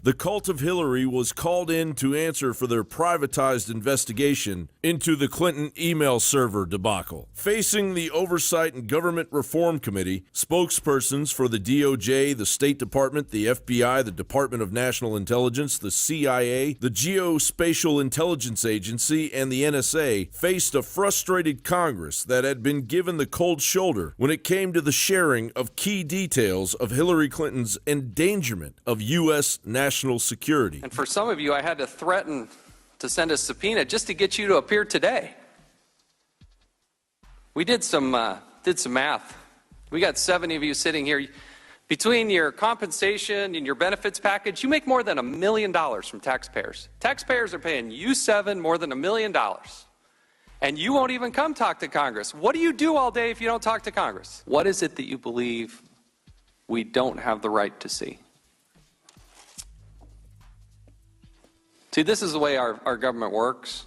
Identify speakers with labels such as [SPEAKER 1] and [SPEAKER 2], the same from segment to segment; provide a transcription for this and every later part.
[SPEAKER 1] the cult of Hillary was called in to answer for their privatized investigation into the Clinton email server debacle. Facing the Oversight and Government Reform Committee, spokespersons for the DOJ, the State Department, the FBI, the Department of National Intelligence, the CIA, the Geospatial Intelligence Agency, and the NSA faced a frustrated Congress that had been given the cold shoulder when it came to the sharing of key details of Hillary Clinton's endangerment of U.S. national security.
[SPEAKER 2] And for some of you, I had to threaten to send a subpoena just to get you to appear today. We did some math. We got 70 of you sitting here. Between your compensation and your benefits package, you make more than $1 million from taxpayers. Taxpayers are paying you more than $1 million. And you won't even come talk to Congress. What do you do all day if you don't talk to Congress? What is it that you believe we don't have the right to see? See, this is the way our government works.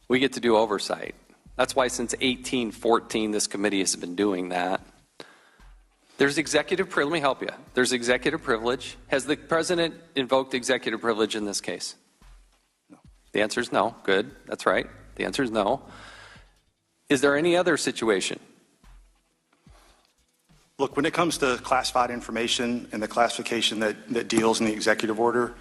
[SPEAKER 2] We get to do oversight. That's why since 1814 this committee has been doing that. There's executive privilege. Let me help you. There's executive privilege. Has the president invoked executive privilege in this case?
[SPEAKER 3] No.
[SPEAKER 2] The answer is no. Good. That's right. The answer is no. Is there any other situation?
[SPEAKER 3] Look, when it comes to classified information and the classification that deals in the executive order,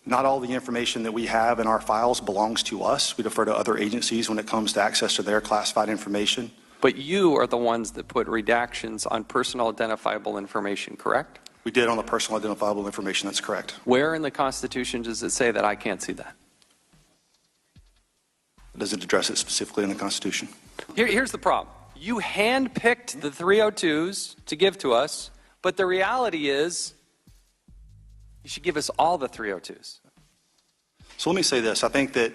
[SPEAKER 3] not all the information that we have in our files belongs to us. We defer to other agencies when it comes to access to their classified information.
[SPEAKER 2] But you are the ones that put redactions on personal identifiable information, correct?
[SPEAKER 3] We did on the personal identifiable information, that's correct.
[SPEAKER 2] Where in the Constitution does it say that I can't see that?
[SPEAKER 3] It doesn't address it specifically in the Constitution.
[SPEAKER 2] Here's the problem. You handpicked the 302s to give to us, but the reality is you should give us all the 302s.
[SPEAKER 3] So let me say this. I think that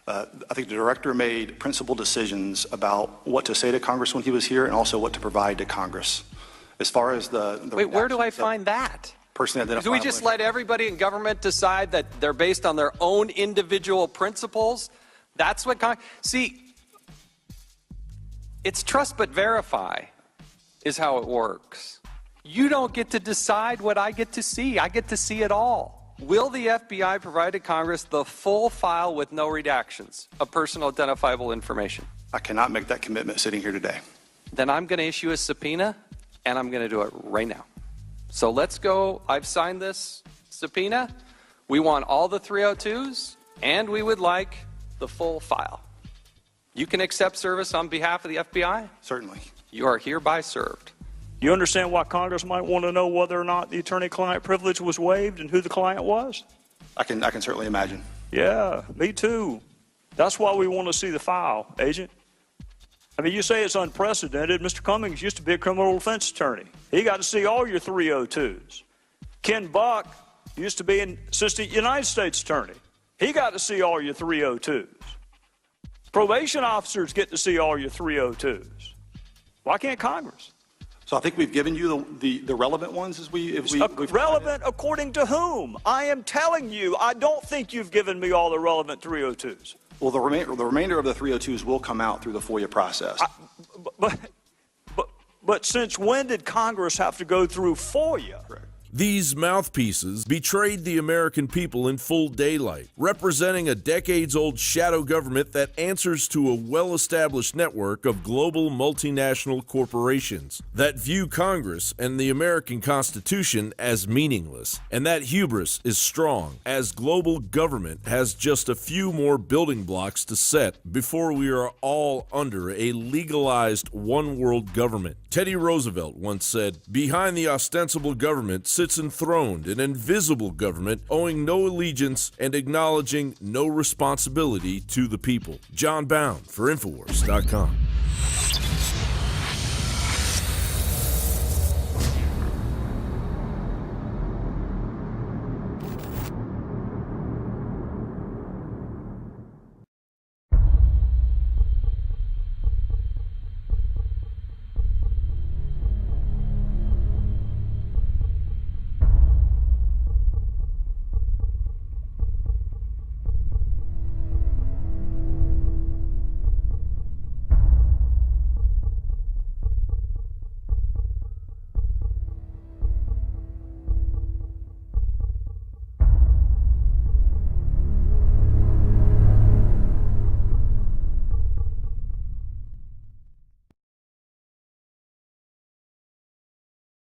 [SPEAKER 3] the director made principled decisions about what to say to Congress when he was here and also what to provide to Congress. As far as the
[SPEAKER 2] Wait, where do I find that?
[SPEAKER 3] Personally identifiable.
[SPEAKER 2] Do we just let everybody in government decide that they're based on their own individual principles? That's what see, it's trust but verify is how it works. You don't get to decide what I get to see. I get to see it all. Will the FBI provide to Congress the full file with no redactions of personal identifiable information?
[SPEAKER 3] I cannot make that commitment sitting here today.
[SPEAKER 2] Then I'm going to issue a subpoena, and I'm going to do it right now. So let's go. I've signed this subpoena. We want all the 302s, and we would like the full file. You can accept service on behalf of the FBI?
[SPEAKER 3] Certainly.
[SPEAKER 2] You are hereby served.
[SPEAKER 4] You understand why Congress might want to know whether or not the attorney-client privilege was waived and who the client was?
[SPEAKER 3] I can certainly imagine.
[SPEAKER 4] Yeah, me too. That's why we want to see the file, Agent. I mean, you say it's unprecedented. Mr. Cummings used to be a criminal defense attorney. He got to see all your 302s. Ken Buck used to be an assistant United States attorney. He got to see all your 302s. Probation officers get to see all your 302s. Why can't Congress?
[SPEAKER 3] So I think we've given you the relevant ones as
[SPEAKER 4] relevant according to whom? I am telling you, I don't think you've given me all the relevant 302s.
[SPEAKER 3] Well, the remainder of the 302s will come out through the FOIA process.
[SPEAKER 4] But since when did Congress have to go through FOIA?
[SPEAKER 3] Correct.
[SPEAKER 1] These mouthpieces betrayed the American people in full daylight, representing a decades-old shadow government that answers to a well-established network of global multinational corporations that view Congress and the American Constitution as meaningless. And that hubris is strong, as global government has just a few more building blocks to set before we are all under a legalized one-world government. Teddy Roosevelt once said, "Behind the ostensible government sits enthroned an invisible government owing no allegiance and acknowledging no responsibility to the people." John Bound for Infowars.com.